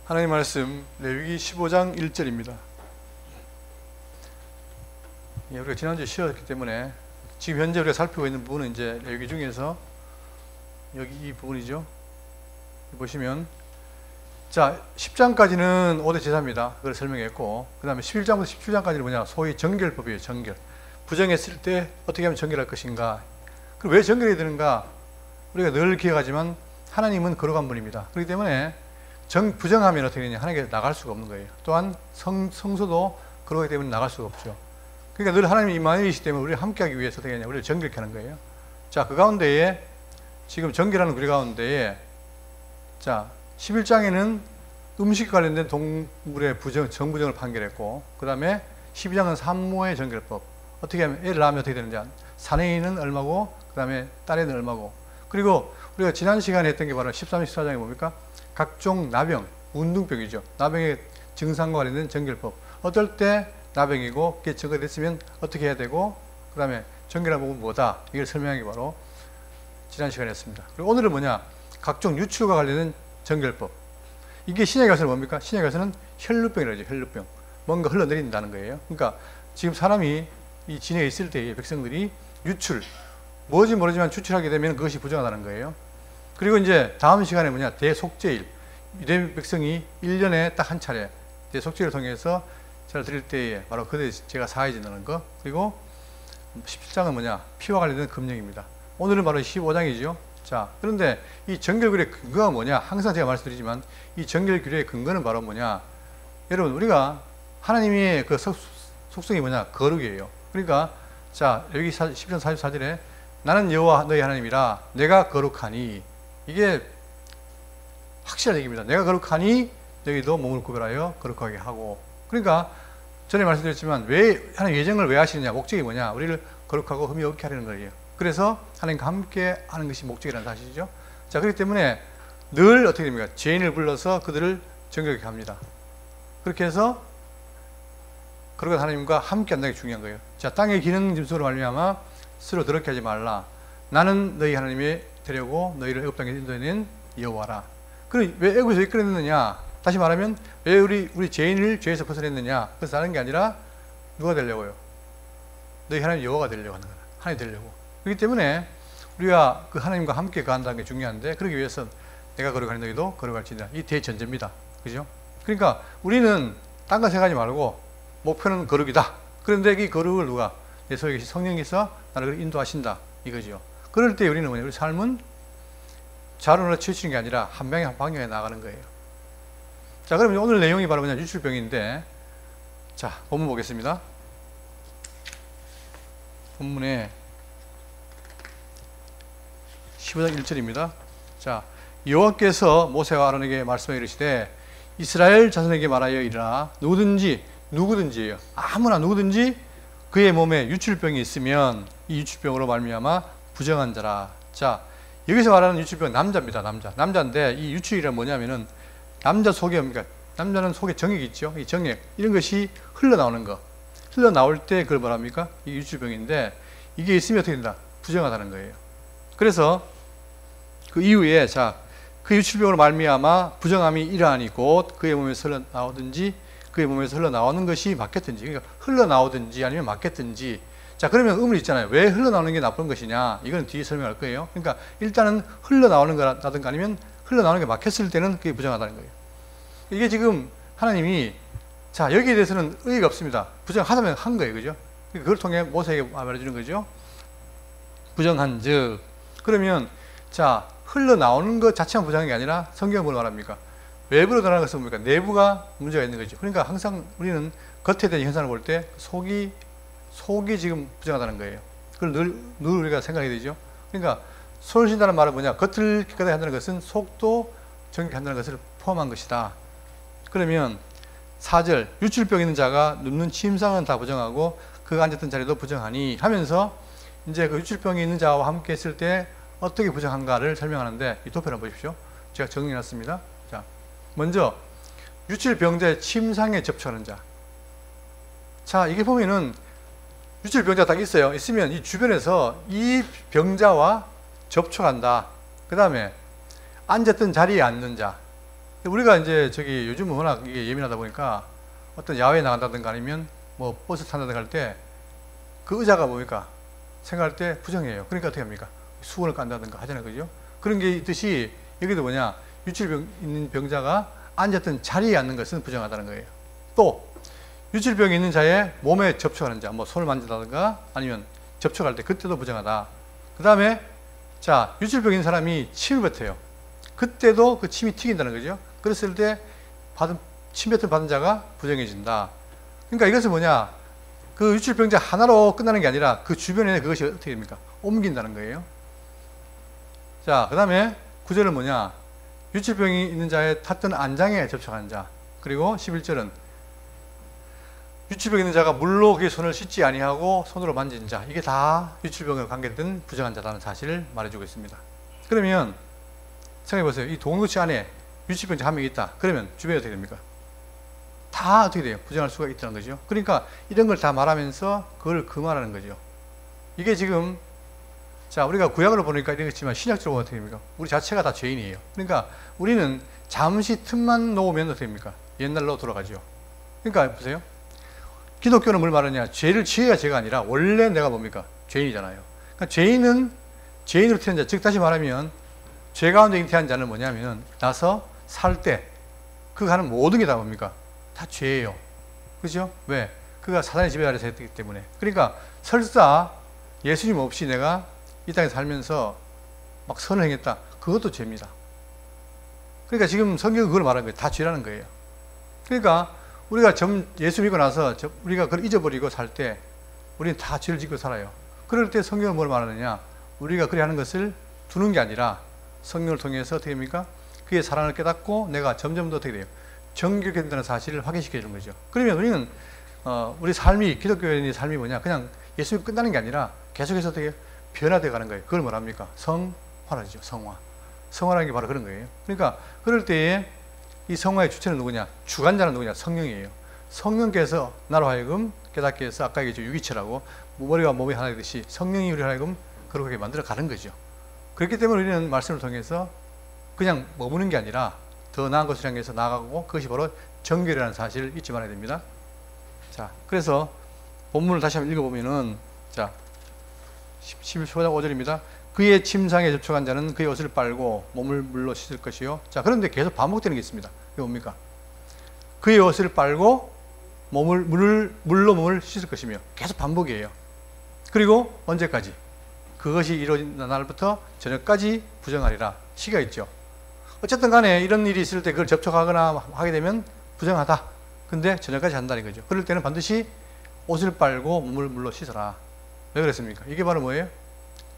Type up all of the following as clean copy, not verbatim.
하나님 말씀 레위기 15장 1절입니다. 우리가 지난주에 쉬었기 때문에 지금 현재 우리가 살피고 있는 부분은 이제 레위기 중에서 여기 이 부분이죠. 보시면 자 10장까지는 5대 제사입니다. 그걸 설명했고 그 다음에 11장부터 17장까지는 뭐냐, 소위 정결법이에요. 정결. 부정했을 때 어떻게 하면 정결할 것인가. 그리고 왜 정결해야 되는가, 우리가 늘 기억하지만 하나님은 거룩한 분입니다. 그렇기 때문에 부정하면 어떻게 되냐, 하나님께 나갈 수가 없는 거예요. 또한 성소도 거룩하기 때문에 나갈 수가 없죠. 그러니까 늘 하나님이 임마누엘이시기 때문에 우리를 함께하기 위해서 어떻게 하냐, 우리를 정결케 하는 거예요. 자, 그 가운데에 지금 정결하는 우리 가운데에 자 11장에는 음식 관련된 동물의 정부정을 판결했고, 그 다음에 12장은 산모의 정결법, 어떻게 하면 애를 낳으면 어떻게 되는지, 사내인은 얼마고 그 다음에 딸에는 얼마고, 그리고 우리가 지난 시간에 했던 게 바로 13, 14장에 뭡니까? 각종 나병, 운둥병이죠. 나병의 증상과 관련된 정결법, 어떨 때 나병이고 그게 증거됐으면 어떻게 해야 되고, 그 다음에 정결한 부분은 뭐다, 이걸 설명한 게 바로 지난 시간에 했습니다. 그리고 오늘은 뭐냐, 각종 유출과 관련된 정결법. 이게 신약에 가서는 뭡니까? 신약에 가서는 혈루병이라고 하죠. 혈루병. 뭔가 흘러내린다는 거예요. 그러니까 지금 사람이 이 진해에 있을 때의 백성들이 유출, 뭔지 모르지만 추출하게 되면 그것이 부정하다는 거예요. 그리고 이제 다음 시간에 뭐냐, 대속죄일. 유대 백성이 1년에 딱 한 차례 대속죄를 통해서 제를 드릴 때에 바로 그때 제가 사해진다는 거. 그리고 17장은 뭐냐, 피와 관련된 금령입니다. 오늘은 바로 15장이죠. 자, 그런데 이 정결규례의 근거가 뭐냐, 항상 제가 말씀드리지만 이 정결규례의 근거는 바로 뭐냐, 여러분 우리가 하나님의 그 속성이 뭐냐, 거룩이에요. 그러니까 자 여기 10장 44절에 나는 여호와 너희 하나님이라 내가 거룩하니, 이게 확실한 얘기입니다. 내가 거룩하니 너희도 몸을 구별하여 거룩하게 하고. 그러니까 전에 말씀드렸지만 왜 하나님 예정을 왜 하시느냐, 목적이 뭐냐, 우리를 거룩하고 흠이 없게 하려는 거예요. 그래서 하나님과 함께 하는 것이 목적이라는 사실이죠. 자, 그렇기 때문에 늘 어떻게 됩니까? 죄인을 불러서 그들을 정결하게 합니다. 그렇게 해서 거룩한 하나님과 함께 한다는 게 중요한 거예요. 자, 땅의 기능 짐승으로 말미암아 스스로 더럽게 하지 말라. 나는 너희 하나님이 되려고 너희를 애굽 땅에 인도해낸 여호와라. 그럼 왜 애굽에서 이끌어냈느냐? 다시 말하면 왜 우리 죄인을 죄에서 벗어냈느냐? 그래서 하는 게 아니라 누가 되려고요? 너희 하나님 여호와가 되려고 하는 거야. 하나님 되려고. 그렇기 때문에 우리가 그 하나님과 함께 거한다는 게 중요한데, 그러기 위해서는 내가 거룩하니 너희도 거룩할지니라. 이 대전제입니다. 그죠? 그러니까 우리는 딴 거 생각하지 말고 목표는 거룩이다. 그런데 이 거룩을 누가? 내 속에 성령께서 나를 인도하신다. 이거죠. 그럴 때 우리는 뭐냐? 우리 삶은 자론으로 치우치는 게 아니라 한 방향에 나가는 거예요. 자, 그러면 오늘 내용이 바로 뭐냐? 유출병인데, 자, 본문 보겠습니다. 본문에 15장 1절입니다. 자, 여호와께서 모세와 아론에게 말씀하여 이르시되 이스라엘 자손에게 말하여 이르라. 누구든지예요. 아무나 누구든지 그의 몸에 유출병이 있으면 이 유출병으로 말미암아 부정한 자라. 자, 여기서 말하는 유출병은 남자입니다. 남자인데 이 유출이란 뭐냐면은 남자 속에 뭡니까? 남자는 속에 정액이 있죠. 이 정액, 이런 것이 흘러나오는 거. 흘러나올 때 그걸 뭐랍니까? 이 유출병인데, 이게 있으면 어떻게 된다? 부정하다는 거예요. 그래서 그 이후에 자, 그 유출병으로 말미암아 부정함이 이러하니 곧 그의 몸에서 흘러나오든지 그의 몸에서 흘러나오는 것이 맞겠든지, 그러니까 흘러나오든지 아니면 맞겠든지. 자, 그러면 의문이 있잖아요. 왜 흘러나오는 게 나쁜 것이냐? 이건 뒤에 설명할 거예요. 그러니까 일단은 흘러나오는 거라든가 아니면 흘러나오는 게 막혔을 때는 그게 부정하다는 거예요. 이게 지금 하나님이 자, 여기에 대해서는 의의가 없습니다. 부정하다면 한 거예요. 그죠? 그걸 통해 모세에게 말해주는 거죠. 부정한 즉, 그러면 자, 흘러나오는 것 자체만 부정한 게 아니라 성경은 뭘 말합니까? 외부로 드러나는 것은 뭡니까? 내부가 문제가 있는 거죠. 그러니까 항상 우리는 겉에 대한 현상을 볼 때 속이 지금 부정하다는 거예요. 그걸 늘 우리가 생각해야 되죠. 그러니까 손을 쉰다는 말은 뭐냐? 겉을 깨끗하게 한다는 것은 속도 정결하게 한다는 것을 포함한 것이다. 그러면 4절, 유출병 있는 자가 눕는 침상은 다 부정하고 그가 앉았던 자리도 부정하니 하면서 이제 그 유출병이 있는 자와 함께 했을 때 어떻게 부정한가를 설명하는데, 이 도표를 보십시오. 제가 정리해놨습니다. 자, 먼저 유출병자의 침상에 접촉하는 자. 자, 이게 보면은 유출병자가 딱 있어요. 있으면 이 주변에서 이 병자와 접촉한다. 그 다음에 앉았던 자리에 앉는 자. 우리가 이제 저기 요즘은 워낙 이게 예민하다 보니까 어떤 야외에 나간다든가 아니면 뭐 버스 탄다든가 할 때 그 의자가 뭡니까? 생각할 때 부정해요. 그러니까 어떻게 합니까? 수건을 깐다든가 하잖아요. 그죠? 그런 게 있듯이 여기도 뭐냐? 유출병 있는 병자가 앉았던 자리에 앉는 것은 부정하다는 거예요. 또 유출병이 있는 자의 몸에 접촉하는 자, 뭐 손을 만진다든가 아니면 접촉할 때 그때도 부정하다. 그 다음에 자, 유출병 있는 사람이 침을 뱉어요. 그때도 그 침이 튀긴다는 거죠. 그랬을 때 침 뱉은 받은 자가 부정해진다. 그러니까 이것은 뭐냐? 그 유출병자 하나로 끝나는 게 아니라 그 주변에 그것이 어떻게 됩니까? 옮긴다는 거예요. 자, 그 다음에 구절은 뭐냐? 유출병이 있는 자의 탔던 안장에 접촉하는 자. 그리고 11절은 유출병 있는 자가 물로 그의 손을 씻지 아니하고 손으로 만진 자. 이게 다 유출병에 관계된 부정한 자라는 사실을 말해주고 있습니다. 그러면 생각해보세요. 이 동거치 안에 유출병자 한 명이 있다. 그러면 주변이 어떻게 됩니까? 다 어떻게 돼요? 부정할 수가 있다는 거죠. 그러니까 이런 걸 다 말하면서 그걸 금하라는 거죠. 이게 지금 자, 우리가 구약으로 보니까 이렇겠지만 신약적으로 보면 어떻게 됩니까? 우리 자체가 다 죄인이에요. 그러니까 우리는 잠시 틈만 놓으면 어떻게 됩니까? 옛날로 돌아가죠. 그러니까 보세요. 기독교는 뭘 말하냐? 죄를 지어야 죄가 아니라 원래 내가 뭡니까? 죄인이잖아요. 그러니까 죄인은 죄인으로 태어난 자, 즉 다시 말하면 죄 가운데 잉태한 자는 뭐냐면 나서 살 때 그 하는 모든 게 다 뭡니까? 다 죄예요. 그죠? 왜? 그가 사단의 지배 아래서 했기 때문에. 그러니까 설사 예수님 없이 내가 이 땅에 살면서 막 선을 행했다. 그것도 죄입니다. 그러니까 지금 성경은 그걸 말하는 거예요. 다 죄라는 거예요. 그러니까 우리가 예수 믿고 나서 우리가 그걸 잊어버리고 살 때 우리는 다 죄를 짓고 살아요. 그럴 때 성경은 뭘 말하느냐? 우리가 그리 하는 것을 두는 게 아니라 성경을 통해서 어떻게 됩니까? 그의 사랑을 깨닫고 내가 점점 더 어떻게 돼요? 정결케 된다는 사실을 확인시켜 주는 거죠. 그러면 우리는 우리 삶이 기독교인의 삶이 뭐냐? 그냥 예수 믿고 끝나는 게 아니라 계속해서 어떻게 변화되어 가는 거예요. 그걸 뭐랍니까? 성화라죠. 성화. 성화라는 게 바로 그런 거예요. 그러니까 그럴 때에 이 성화의 주체는 누구냐? 주관자는 누구냐? 성령이에요. 성령께서 나로 하여금 깨닫게 해서 아까 얘기했죠. 유기체라고 머리와 몸이 하나 되듯이 성령이 우리 하여금 그렇게 만들어 가는 거죠. 그렇기 때문에 우리는 말씀을 통해서 그냥 머무는 게 아니라 더 나은 것을 향해서 나아가고 그것이 바로 정결이라는 사실을 잊지 말아야 됩니다. 자, 그래서 본문을 다시 한번 읽어보면은 자, 11장 5절입니다. 그의 침상에 접촉한 자는 그의 옷을 빨고 몸을 물로 씻을 것이요. 자, 그런데 계속 반복되는 게 있습니다. 이게 뭡니까? 그의 옷을 빨고 물로 몸을 씻을 것이며 계속 반복이에요. 그리고 언제까지? 그것이 이루어진 날부터 저녁까지 부정하리라. 시가 있죠. 어쨌든 간에 이런 일이 있을 때 그걸 접촉하거나 하게 되면 부정하다. 근데 저녁까지 한다는 거죠. 그럴 때는 반드시 옷을 빨고 몸을 물로 씻어라. 왜 그랬습니까? 이게 바로 뭐예요?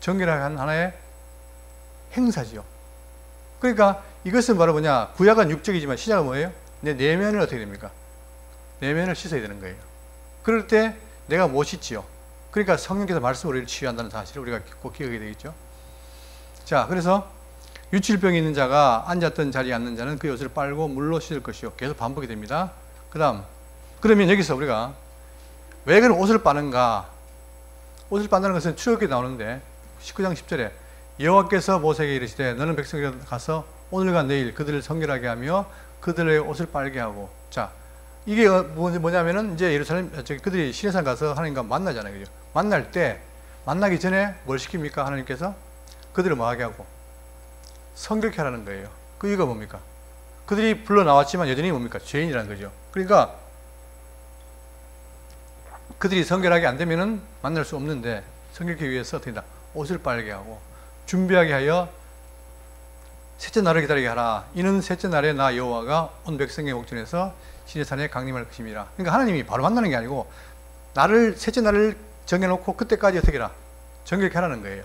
정결한 하나의 행사지요. 그러니까 이것은 바로 뭐냐? 구약은 육적이지만 신약은 뭐예요? 내 내면을 어떻게 됩니까? 내면을 씻어야 되는 거예요. 그럴 때 내가 못 씻지요. 그러니까 성령께서 말씀으로 우리를 치유한다는 사실을 우리가 꼭 기억하게 되겠죠. 자, 그래서 유출병이 있는 자가 앉았던 자리에 앉는 자는 그 옷을 빨고 물로 씻을 것이요. 계속 반복이 됩니다. 그 다음, 그러면 여기서 우리가 왜 그런 옷을 빠는가? 옷을 빤다는 것은 출애굽기에 나오는데 19장 10절에 여호와께서 모세에게 이르시되 너는 백성에게 가서 오늘과 내일 그들을 성결하게 하며 그들의 옷을 빨게 하고. 자, 이게 뭐냐면은 이제 예루살렘 그들이 시내산 가서 하나님과 만나잖아요. 그죠? 만날 때 만나기 전에 뭘 시킵니까? 하나님께서 그들을 뭐하게 하고 성결케 하라는 거예요. 그 이유가 뭡니까? 그들이 불러 나왔지만 여전히 뭡니까? 죄인이라는 거죠. 그러니까 그들이 성결하게 안 되면은 만날 수 없는데 성결케 위해서 어떻게 된다? 옷을 빨게 하고 준비하게 하여 셋째 날을 기다리게 하라. 이는 셋째 날에 나 여호와가 온 백성의 목전에서 시내산에 강림할 것입니다. 그러니까 하나님이 바로 만나는 게 아니고 셋째 날을 정해놓고 그때까지 어떻게 해라? 정결케 하라는 거예요.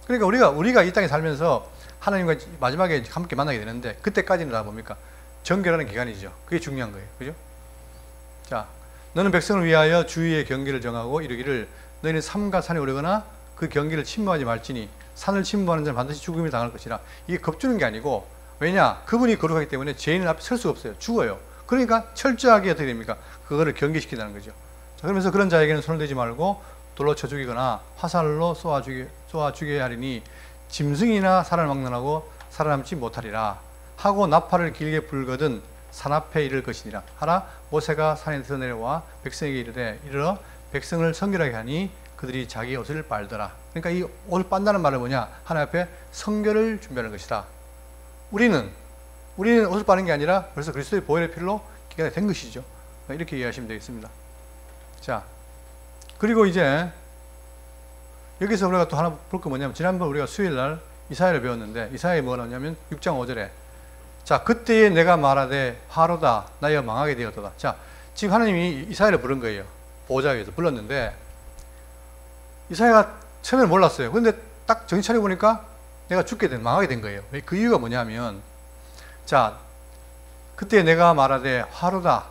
그러니까 우리가 이 땅에 살면서 하나님과 마지막에 함께 만나게 되는데 그때까지는 다 뭡니까? 정결하는 기간이죠. 그게 중요한 거예요. 그죠? 자, 너는 백성을 위하여 주위의 경계를 정하고 이르기를 너희는 삼가 산에 오르거나 그 경계를 침범하지 말지니 산을 침범하는 자는 반드시 죽음이 당할 것이라. 이게 겁주는 게 아니고 왜냐? 그분이 거룩하기 때문에 죄인은 앞에 설 수가 없어요. 죽어요. 그러니까 철저하게 어떻게 됩니까? 그거를 경계시킨다는 거죠. 자, 그러면서 그런 자에게는 손을 대지 말고 돌로 쳐 죽이거나 화살로 쏘아 죽게 하리니 짐승이나 살을 막론하고 살아남지 못하리라. 하고 나팔을 길게 불거든 산 앞에 이를 것이니라. 하라 모세가 산에서 내려와 백성에게 이르되 이르러 백성을 성결하게 하니 그들이 자기 옷을 빨더라. 그러니까 이 옷을 빤다는 말은 뭐냐? 하나님 앞에 성결을 준비하는 것이다. 우리는 옷을 빠는 게 아니라 벌써 그리스도의 보혈의 피로 기가 된 것이죠. 이렇게 이해하시면 되겠습니다. 자, 그리고 이제 여기서 우리가 또 하나 볼 거 뭐냐면, 지난번 우리가 수요일 날 이사야를 배웠는데, 이사야에 뭐가 나오냐면 6장 5절에 자, 그때에 내가 말하되 화로다 나여 망하게 되었도다. 자, 지금 하나님이 이사야를 부른 거예요. 보호자 위에서 불렀는데 이사야가 처음에는 몰랐어요. 근데 딱 정신 차려 보니까 내가 망하게 된 거예요. 그 이유가 뭐냐면, 자, 그때 내가 말하되 화로다.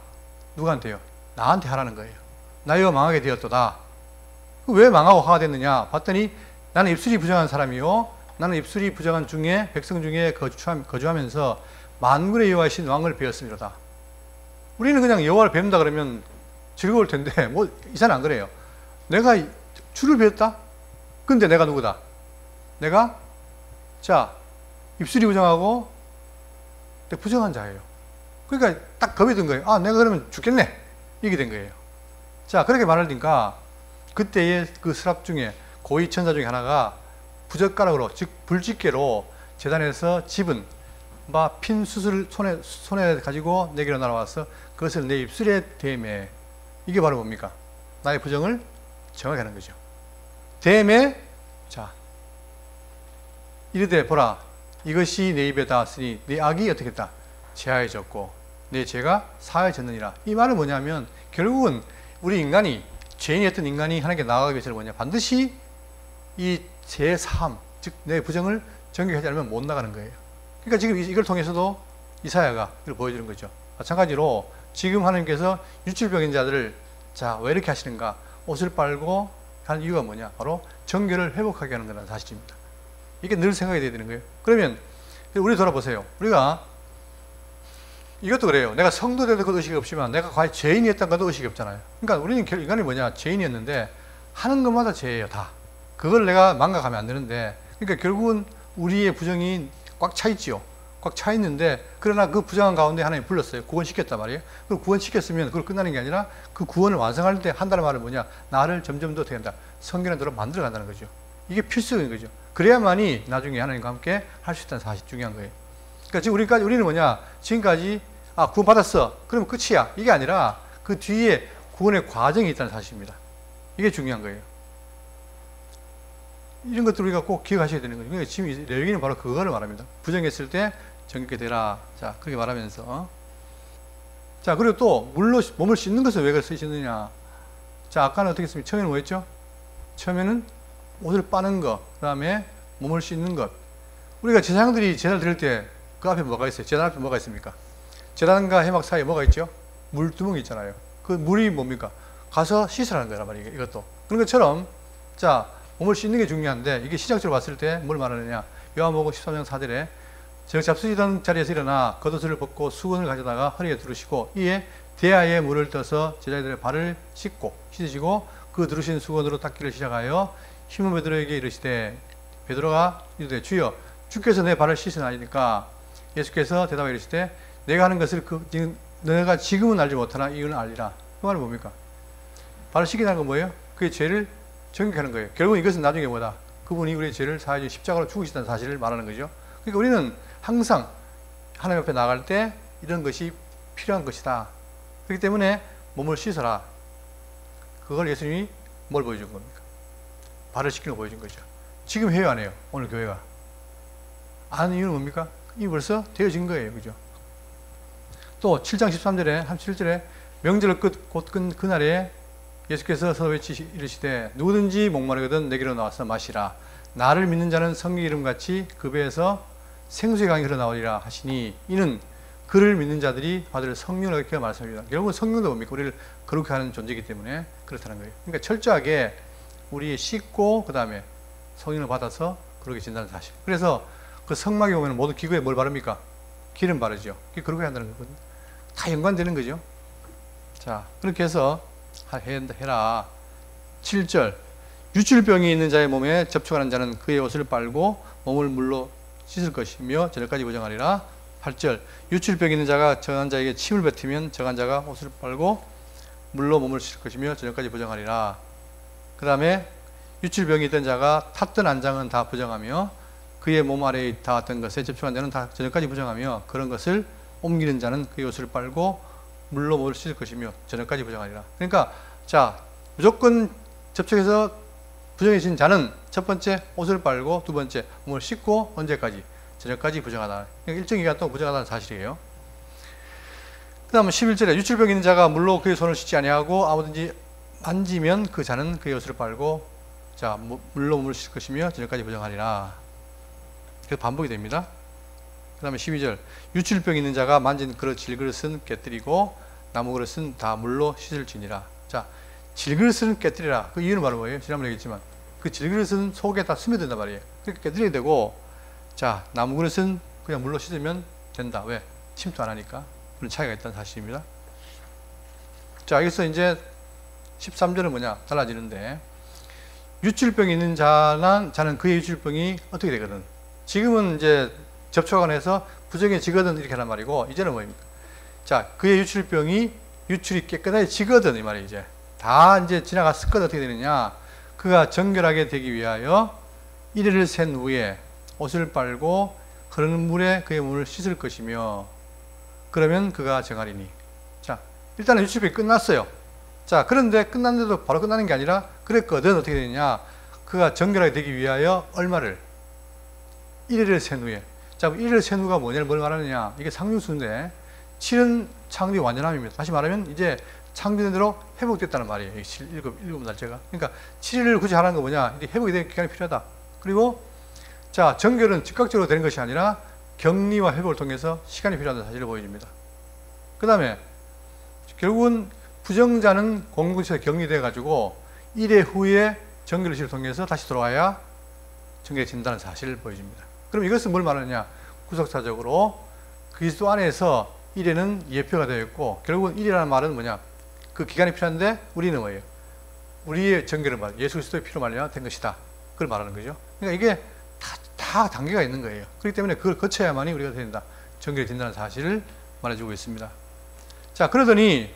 누구한테요? 나한테 하라는 거예요. 나여 망하게 되었도다. 왜 망하고 화가 됐느냐 봤더니, 나는 입술이 부정한 사람이요 나는 입술이 부정한 중에 백성 중에 거주하면서 만군의 여호와이신 왕을 배웠습니다. 우리는 그냥 여호와를 배운다 그러면 즐거울 텐데 뭐 이사는 안 그래요. 내가 주를 배웠다? 근데 내가 누구다? 내가 자 입술이 부정하고 부정한 자예요. 그러니까 딱 겁이 든 거예요. 아, 내가 그러면 죽겠네. 이게 된 거예요. 자, 그렇게 말하니까 그때의 그 스랍 중에 고위 천사 중에 하나가 부젓가락으로, 즉 불집게로 제단에서 집은 핀 숯을 손에 가지고 내게로 날아와서 그것을 내 입술에 대매. 이게 바로 뭡니까? 나의 부정을 정하게 하는 거죠. 대매. 자, 이르되 보라 이것이 내 입에 닿았으니 내 악이 어떻게 했다? 제하여졌고 내 죄가 사하여졌느니라. 이 말은 뭐냐면, 결국은 우리 인간이, 죄인이었던 인간이 하나님께 나아가기 위해서는 뭐냐? 반드시 이 죄 사함, 즉 내 부정을 정결하지 않으면 못 나가는 거예요. 그러니까 지금 이걸 통해서도 이사야가 이걸 보여주는 거죠. 마찬가지로 지금 하나님께서 유출병인 자들을 자, 왜 이렇게 하시는가? 옷을 빨고 하는 이유가 뭐냐? 바로 정결을 회복하게 하는 거라는 사실입니다. 이게 늘 생각이 돼야 되는 거예요. 그러면 우리 돌아보세요. 우리가 이것도 그래요. 내가 성도 돼도 그 의식이 없지만 내가 과연 죄인이었던 것도 의식이 없잖아요. 그러니까 우리는 인간이 뭐냐? 죄인이었는데 하는 것마다 죄예요. 다. 그걸 내가 망각하면 안 되는데, 그러니까 결국은 우리의 부정이 꽉 차 있지요. 꽉 차 있는데, 그러나 그 부정한 가운데 하나님 불렀어요. 구원시켰단 말이에요. 그걸 구원시켰으면 그걸 끝나는 게 아니라 그 구원을 완성할 때 한다는 말은 뭐냐? 나를 점점 더 된다. 성결한 대로 만들어 간다는 거죠. 이게 필수적인 거죠. 그래야만이 나중에 하나님과 함께 할 수 있다는 사실, 중요한 거예요. 그러니까 지금 우리는 뭐냐? 지금까지 구원 받았어. 그러면 끝이야. 이게 아니라 그 뒤에 구원의 과정이 있다는 사실입니다. 이게 중요한 거예요. 이런 것들 우리가 꼭 기억하셔야 되는 거예요. 그러니까 지금 레위기는 바로 그거를 말합니다. 부정했을 때 정결케 되라. 자, 그렇게 말하면서, 자, 그리고 또 물로 몸을 씻는 것은 왜 쓰시느냐? 자, 아까는 어떻게 했습니까? 처음에는 뭐였죠? 처음에는 옷을 빠는 것, 그 다음에 몸을 씻는 것. 우리가 제사장들이 제사를 드릴 때 그 앞에 뭐가 있어요? 제단 앞에 뭐가 있습니까? 제단과 해막 사이에 뭐가 있죠? 물두멍이 있잖아요. 그 물이 뭡니까? 가서 씻으라는 거란 말이에요. 이것도. 그런 것처럼, 자, 몸을 씻는 게 중요한데, 이게 시작적으로 봤을 때 뭘 말하느냐? 요한복음 13장 4절에 저녁 잡수시던 자리에서 일어나 겉옷을 벗고 수건을 가져다가 허리에 두르시고 이에 대야에 물을 떠서 제자들의 발을 씻으시고 그 두르신 수건으로 닦기를 시작하여 시몬 베드로에게 이르시되, 베드로가 이르되 주여 주께서 내 발을 씻으나이까? 예수께서 대답하여 이르시되 내가 하는 것을 너가 지금은 알지 못하나 이유는 알리라. 그 말은 뭡니까? 발을 씻긴다는 건 뭐예요? 그의 죄를 정결하는 거예요. 결국 이것은 나중에 뭐다? 그분이 우리의 죄를 사하여 십자가로 죽으시다는 사실을 말하는 거죠. 그러니까 우리는 항상 하나님 앞에 나갈 때 이런 것이 필요한 것이다. 그렇기 때문에 몸을 씻어라. 그걸 예수님이 뭘 보여준 겁니까? 발을 씻기는 거 보여준 거죠. 지금 해요, 안 해요? 오늘 교회가. 아는 이유는 뭡니까? 이게 벌써 되어진 거예요. 그죠? 또 7장 13절에 37절에 명절 곧 그날에 예수께서 서로 외치 이르시되 누구든지 목마르거든 내게로 나와서 마시라. 나를 믿는 자는 성경 이름같이 그 배에서 생수의 강이 흘러나오리라 하시니 이는 그를 믿는 자들이 받을 성령을 얻게 말씀입니다. 결국은 성령도 뭡니까? 우리를 거룩하게 하는 존재이기 때문에 그렇다는 거예요. 그러니까 철저하게 우리 씻고 그 다음에 성령을 받아서 그렇게 진다는 사실. 그래서 그 성막에 보면 모두 기구에 뭘 바릅니까? 기름 바르죠. 그게 그렇게 한다는 거거든요. 다 연관되는 거죠. 자, 그렇게 해서 해라. 7절 유출병이 있는 자의 몸에 접촉하는 자는 그의 옷을 빨고 몸을 물로 씻을 것이며 저녁까지 보정하리라. 8절 유출병 있는 자가 정한 자에게 침을 뱉으면 정한 자가 옷을 빨고 물로 몸을 씻을 것이며 저녁까지 부정하리라. 그 다음에 유출병이 있던 자가 탔던 안장은 다 부정하며 그의 몸 아래에 닿았던 것에 접촉한 자는 다 저녁까지 부정하며 그런 것을 옮기는 자는 그의 옷을 빨고 물로 몸을 씻을 것이며 저녁까지 부정하리라. 그러니까 자 무조건 접촉해서 부정해진 자는 첫 번째 옷을 빨고 두 번째 몸을 씻고 언제까지? 저녁까지 부정하다. 그러니까 일정 기간 동안 부정하다는 사실이에요. 그 다음 11절에 유출병 있는 자가 물로 그의 손을 씻지 아니하고 아무든지 만지면 그 자는 그의 옷을 빨고 자 물로 몸을 씻을 것이며 저녁까지 부정하리라. 그래서 반복이 됩니다. 그 다음에 12절 유출병 있는 자가 만진 그릇 질그릇은 깨뜨리고 나무 그릇은 다 물로 씻을지니라. 자 질그릇은 깨뜨리라. 그 이유는 바로 뭐예요? 지난번에 얘기했지만 그 질그릇은 속에 다 스며든단 말이에요. 그러니까 깨뜨려야 되고 자 나무 그릇은 그냥 물로 씻으면 된다. 왜? 침투 안 하니까. 그런 차이가 있다는 사실입니다. 자 여기서 이제 13절은 뭐냐 달라지는데 유출병이 있는 자는 그의 유출병이 어떻게 되거든. 지금은 이제 접촉을 해서 부정해지거든 이렇게 하란 말이고 이제는 뭐입니까? 자 그의 유출이 깨끗하게 지거든 이 말이에요. 이제 다 이제 지나갔을 것 어떻게 되느냐? 그가 정결하게 되기 위하여 이래를 센 후에 옷을 빨고 흐르는 물에 그의 몸을 씻을 것이며 그러면 그가 정하리니. 자 일단은 유출병이 끝났어요. 자 그런데 끝났는데도 바로 끝나는 게 아니라 그랬거든 어떻게 되느냐? 그가 정결하게 되기 위하여 얼마를? 이래를 센 후에. 자 이래를 센 후가 뭐냐를 뭘 말하느냐? 이게 상류수인데 7은 창조의 완전함입니다. 다시 말하면 이제 창조된 대로 회복됐다는 말이에요. 일곱 날짜가. 그러니까 7일을 굳이 하라는 거 뭐냐? 이제 회복이 되는 기간이 필요하다. 그리고 자 정결은 즉각적으로 되는 것이 아니라 격리와 회복을 통해서 시간이 필요하다는 사실을 보여줍니다. 그 다음에 결국은 부정자는 공동체에서 격리돼 가지고 1회 후에 정결의식을 통해서 다시 돌아와야 정결해진다는 사실을 보여줍니다. 그럼 이것은 뭘 말하느냐? 구속사적으로 그리스도 안에서 1회는 예표가 되어 있고 결국은 1이라는 말은 뭐냐? 그 기간이 필요한데 우리는 뭐예요? 우리의 정결은 예수 그리스도의 피로 말미암아 된 것이다. 그걸 말하는 거죠. 그러니까 이게 다 단계가 있는 거예요. 그렇기 때문에 그걸 거쳐야만이 우리가 된다. 정결이 된다는 사실을 말해주고 있습니다. 자 그러더니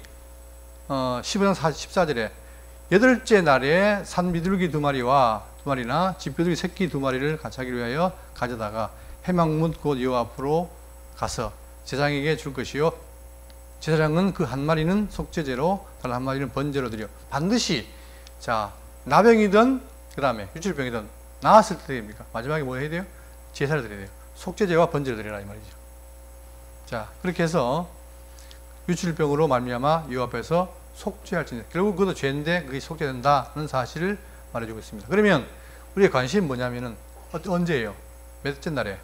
15장 14절에 여덟째 날에 산 비둘기 2마리나 집비둘기 새끼 2마리를 같이 하기 위하여 가져다가 회막문 곧 여호와 앞으로 가서 제사장에게 줄 것이요 제사장은 그 한 마리는 속죄제로 다른 한 마리는 번제로 드려. 반드시 자 나병이든 그 다음에 유출병이든 나았을 때 됩니까? 마지막에 뭐 해야 돼요? 제사를 드려야 돼요. 속죄제와 번제를 드리라 이 말이죠. 자 그렇게 해서 유출병으로 말미암아 여호와 앞에서 속죄할지니 결국 그것도 죄인데 그게 속죄된다는 사실을 말해주고 있습니다. 그러면 우리의 관심은 뭐냐면은 언제예요? 몇째 날에?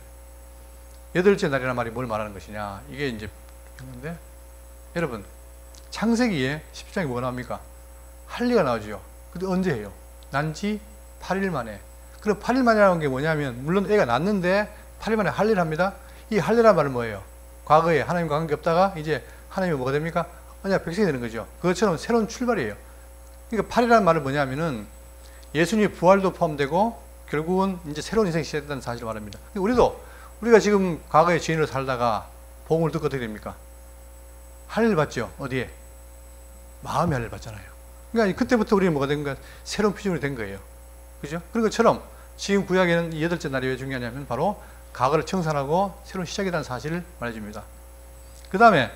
여덟째 날이라는 말이 뭘 말하는 것이냐? 이게 이제 있는데 여러분 창세기에 10장에 뭐가 나옵니까? 할례가 나오죠. 근데 언제 해요? 난지 8일 만에. 그럼 8일 만이라는 게 뭐냐면 물론 애가 낳는데 8일 만에 할례를 합니다. 이 할례라는 말은 뭐예요? 과거에 하나님과 관계없다가 이제 하나님이 뭐가 됩니까? 언약 백성이 되는 거죠. 그것처럼 새로운 출발이에요. 그러니까 8이라는 말은 뭐냐면은 예수님의 부활도 포함되고 결국은 이제 새로운 인생이 시작된다는 사실을 말합니다. 우리가 지금 과거의 죄인으로 살다가 복음을 듣고 어떻게 됩니까? 할례를 받죠. 어디에? 마음의 할례를 받잖아요. 그러니까 그때부터 우리는 뭐가 된 거야? 새로운 피조물이 된 거예요. 그죠? 그런 것처럼 지금 구약에는 이 여덟째 날이 왜 중요하냐면 바로 과거를 청산하고 새로운 시작이라는 사실을 말해줍니다. 그 다음에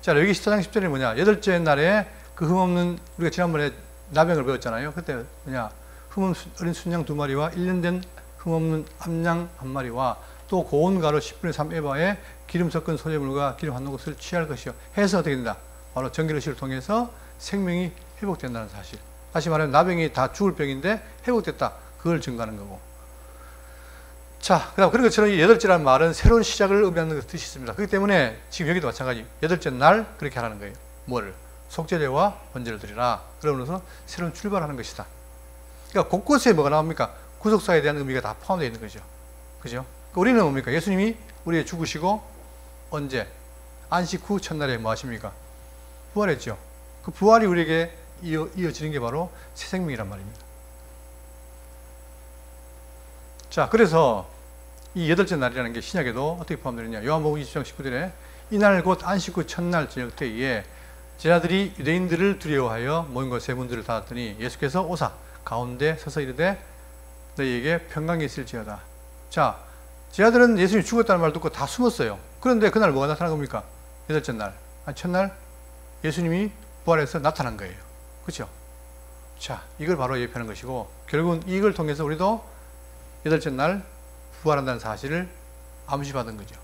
자 여기 14장 10절이 뭐냐? 여덟째 날에 그 흠없는 우리가 지난번에 나병을 배웠잖아요. 그때 뭐냐? 흠없는 어린 순양 2마리와 1년 된 흠없는 암양 1마리와 또 고운 가루 10분의 3 에바에 기름 섞은 소재물과 기름 한 녹것을 취할 것이요. 해서 어떻게 된다? 바로 정결의식을 통해서 생명이 회복된다는 사실. 다시 말하면 나병이 다 죽을 병인데 회복됐다. 그걸 증거하는 거고. 자, 그다음 그런 것처럼 이 여덟째라는 말은 새로운 시작을 의미하는 뜻이 있습니다. 그렇기 때문에 지금 여기도 마찬가지. 여덟째 날 그렇게 하라는 거예요. 뭐를? 속죄제와 번제를 드리라. 그러면서 새로운 출발하는 것이다. 그러니까 곳곳에 뭐가 나옵니까? 구속사에 대한 의미가 다 포함되어 있는 거죠. 그죠? 우리는 뭡니까? 예수님이 우리의 죽으시고 언제? 안식 후 첫날에 뭐 하십니까? 부활했죠. 그 부활이 우리에게 이어지는 게 바로 새 생명이란 말입니다. 자, 그래서 이 여덟째 날이라는 게 신약에도 어떻게 포함되느냐. 요한복음 20장 19절에 이날 곧 안식 후 첫날 저녁 때에 제자들이 유대인들을 두려워하여 모인 곳 세 문들을 닫았더니 예수께서 오사 가운데 서서 이르되 너희에게 평강이 있을지어다. 자, 제자들은 예수님이 죽었다는 말을 듣고 다 숨었어요. 그런데 그날 뭐가 나타난 겁니까? 여덟째 날, 첫날 예수님이 부활해서 나타난 거예요. 그렇죠? 자, 이걸 바로 예표하는 것이고 결국은 이걸 통해서 우리도 여덟째 날 부활한다는 사실을 암시받은 거죠.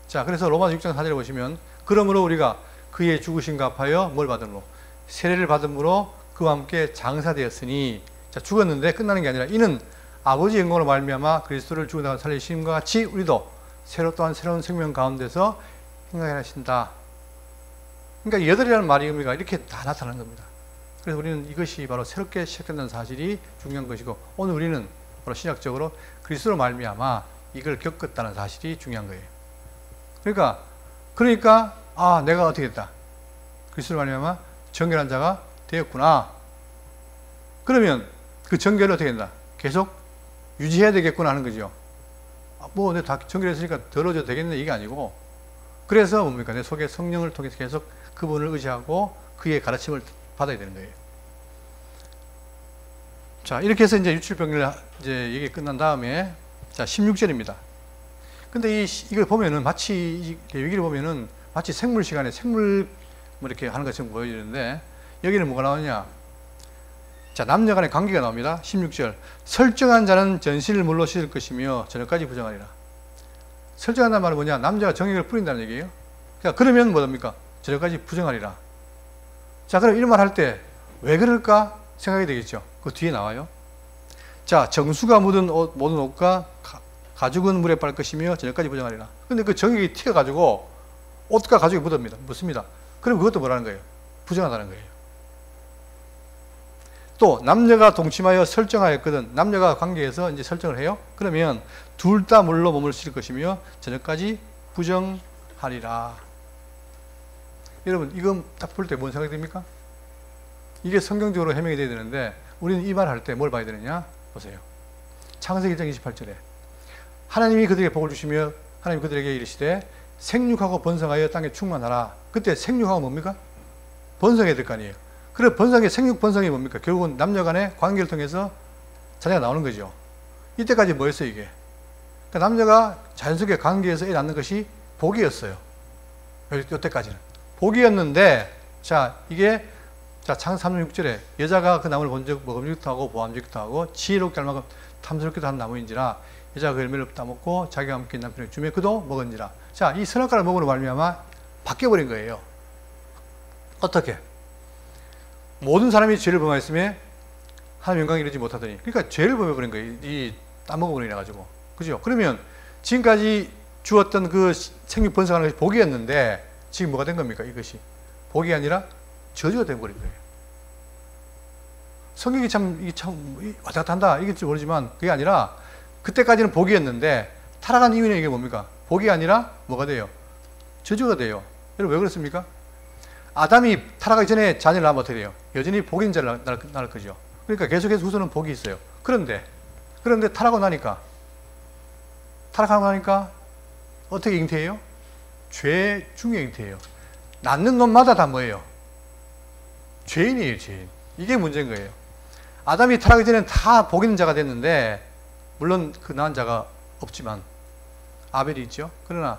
자, 그래서 로마서 6장 4절에 보시면 그러므로 우리가 그의 죽으심과 합하여 뭘 받음으로? 세례를 받음으로 그와 함께 장사되었으니, 자, 죽었는데 끝나는 게 아니라 이는 아버지 영광으로 말미암아 그리스도를 죽으다가 살리심과 같이 우리도 또한 새로운 생명 가운데서 행하게 하신다. 그러니까 여덟이라는 말이 의미가 이렇게 다 나타나는 겁니다. 그래서 우리는 이것이 바로 새롭게 시작된다는 사실이 중요한 것이고 오늘 우리는 바로 신약적으로 그리스도로 말미암아 이걸 겪었다는 사실이 중요한 거예요. 그러니까 내가 어떻게 됐다. 그리스도로 말미암아 정결한 자가 되었구나. 그러면 그 정결을 어떻게 된다. 계속 유지해야 되겠구나 하는 거죠. 뭐 내가 다 정결했으니까 덜어져도 되겠네 이게 아니고 그래서 뭡니까? 내 속에 성령을 통해서 계속 그분을 의지하고 그의 가르침을 받아야 되는 거예요. 자, 이렇게 해서 이제 유출병을 이제 얘기 끝난 다음에 자, 16절입니다. 근데 이걸 보면은 마치 레위기를 보면은 마치 생물 시간에 생물 뭐 이렇게 하는 것처럼 보여지는데 여기는 뭐가 나오냐? 자, 남녀 간의 관계가 나옵니다. 16절. 설정한 자는 전신을 물로 씻을 것이며 저녁까지 부정하리라. 설정한다는 말은 뭐냐? 남자가 정액을 뿌린다는 얘기예요. 그러니까 그러면 뭐랍니까? 저녁까지 부정하리라. 자, 그럼 이런 말 할 때 왜 그럴까 생각이 되겠죠. 그 뒤에 나와요. 자, 정수가 묻은 모든 옷과 가죽은 물에 빨 것이며 저녁까지 부정하리라. 근데 그 정액이 튀어가지고 옷과 가죽이 묻습니다. 그럼 그것도 뭐라는 거예요? 부정하다는 거예요. 또 남녀가 동침하여 설정하였거든. 남녀가 관계에서 이제 설정을 해요. 그러면 둘 다 물로 몸을 씻을 것이며 저녁까지 부정하리라. 여러분 이건 딱 볼 때 뭔 생각이 듭니까? 이게 성경적으로 해명이 돼야 되는데 우리는 이 말 할 때 뭘 봐야 되느냐? 보세요. 창세기 1장 28절에 하나님이 그들에게 복을 주시며 하나님이 그들에게 이르시되 생육하고 번성하여 땅에 충만하라. 그때 생육하고 뭡니까? 번성해야 될 거 아니에요. 그래 번성의 생육 번성이 뭡니까? 결국은 남녀 간의 관계를 통해서 자녀가 나오는 거죠. 이때까지 뭐였어요 이게? 그러니까 남녀가 자연스럽게 관계에서 애 낳는 것이 복이었어요. 이때까지는 복이었는데 자 이게 자 창세기 3장 6절에 여자가 그 나무를 본즉 먹음직도 하고 보암직도 하고 지혜롭게 할 만큼 탐스럽기도 한 나무인지라 여자가 그 열매를 따먹고 자기와 함께 남편에게 주매 그도 먹은지라. 자 이 선악과를 먹으로 말미암아 바뀌어버린 거예요. 어떻게? 모든 사람이 죄를 범하였으며 하나님 영광을 이루지 못하더니 그러니까 죄를 범해버린 거예요. 이 따먹어버리나 가지고 그죠? 그러면 지금까지 주었던 그 생육 번성하는 것이 복이었는데 지금 뭐가 된 겁니까? 이것이 복이 아니라 저주가 되어버린 거예요. 성경이 참 왔다 갔다 한다 이게 좀 모르지만 그게 아니라 그때까지는 복이었는데 타락한 이유는 이게 뭡니까? 복이 아니라 뭐가 돼요? 저주가 돼요. 여러분 왜 그렇습니까? 아담이 타락하기 전에 자녀를 낳으면 어떻게 돼요? 여전히 복인 자를 낳을 거죠. 그러니까 계속해서 후손은 복이 있어요. 그런데 타락하고 나니까 어떻게 잉태해요? 죄 중에 잉태해요. 낳는 놈마다 다 뭐예요? 죄인이에요, 죄인. 이게 문제인 거예요. 아담이 타락하기 전에는 다 복 있는 자가 됐는데 물론 그 낳은 자가 없지만 아벨이 있죠. 그러나